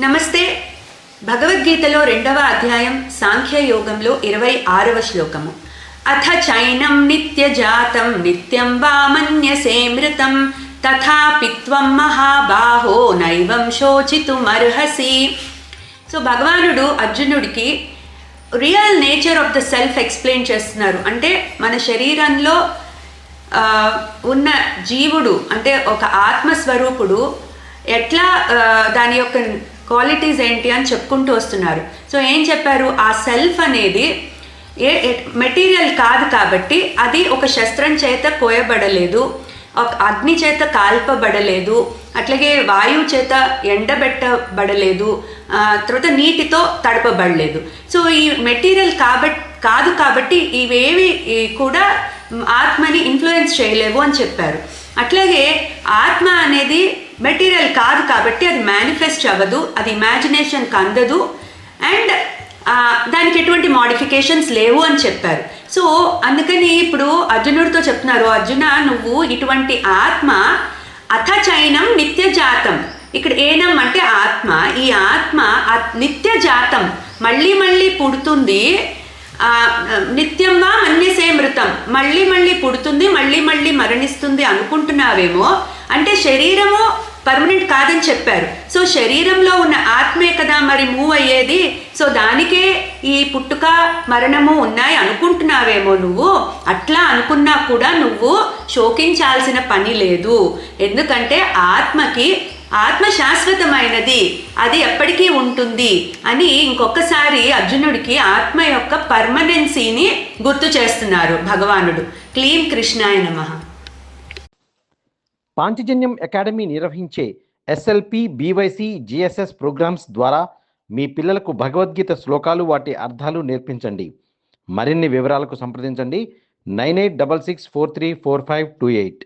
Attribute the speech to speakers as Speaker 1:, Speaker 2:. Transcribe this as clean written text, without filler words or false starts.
Speaker 1: నమస్తే. భగవద్గీతలో 2వ అధ్యాయం సాంఖ్యయోగంలో 26వ శ్లోకము. అథ చైనం నిత్యజాతం నిత్యం వా మన్యసే మృతం తథాపి త్వం మహాబాహో నైవం శోచితుమర్హసి. సో భగవానుడు అర్జునుడికి real nature of the self explain చేస్తున్నారు. అంటే మన శరీరంలో ఉన్న జీవుడు అంటే ఒక ఆత్మస్వరూపుడు ఎట్లా దాని యొక్క క్వాలిటీస్ ఏంటి అని చెప్పుకుంటూ వస్తున్నారు. సో ఏం చెప్పారు, ఆ సెల్ఫ్ అనేది మెటీరియల్ కాదు కాబట్టి అది ఒక శస్త్రం చేత కోయబడలేదు, ఒక అగ్ని చేత కాల్పబడలేదు, అట్లాగే వాయువు చేత ఎండబెట్టబడలేదు, తర్వాత నీటితో తడపబడలేదు. సో ఈ మెటీరియల్ కాదు కాబట్టి ఇవేవి కూడా ఆత్మని ఇన్ఫ్లుయెన్స్ చేయలేవు అని చెప్పారు. అట్లాగే ఆత్మ అనేది మెటీరియల్ కాదు కాబట్టి అది మేనిఫెస్ట్ అవ్వదు, అది ఇమాజినేషన్కి అందదు, అండ్ దానికి ఎటువంటి మోడిఫికేషన్స్ లేవు అని చెప్పారు. సో అందుకని ఇప్పుడు అర్జునుడితో చెప్తున్నారు, అర్జున నువ్వు ఇటువంటి ఆత్మ అథ చైనం నిత్యజాతం, ఇక్కడ ఏనం అంటే ఆత్మ, ఈ ఆత్మ నిత్యజాతం మళ్ళీ మళ్ళీ పుడుతుంది, నిత్యం వా మన్యసే మృతం మళ్ళీ మళ్ళీ పుడుతుంది, మళ్ళీ మళ్ళీ మరణిస్తుంది అనుకుంటున్నావేమో. అంటే శరీరము పర్మనెంట్ కాదని చెప్పారు. సో శరీరంలో ఉన్న ఆత్మే కదా మరి మూవ్ అయ్యేది. సో దానికే ఈ పుట్టుక మరణము ఉన్నాయి అనుకుంటున్నావేమో నువ్వు. అట్లా అనుకున్నా కూడా నువ్వు శోకించాల్సిన పని లేదు. ఎందుకంటే ఆత్మ శాశ్వతమైనది, అది ఎప్పటికీ ఉంటుంది అని ఇంకొకసారి అర్జునుడికి ఆత్మ యొక్క పర్మనెన్సీని గుర్తు చేస్తున్నారు భగవానుడు. క్లీం కృష్ణాయ నమః.
Speaker 2: పాంచజన్యం అకాడమీ నిర్వహించే ఎస్ఎల్పి, బీవైసి, జిఎస్ఎస్ ప్రోగ్రామ్స్ ద్వారా మీ పిల్లలకు భగవద్గీత శ్లోకాలు, వాటి అర్థాలు నేర్పించండి. మరిన్ని వివరాలకు సంప్రదించండి 9866434528.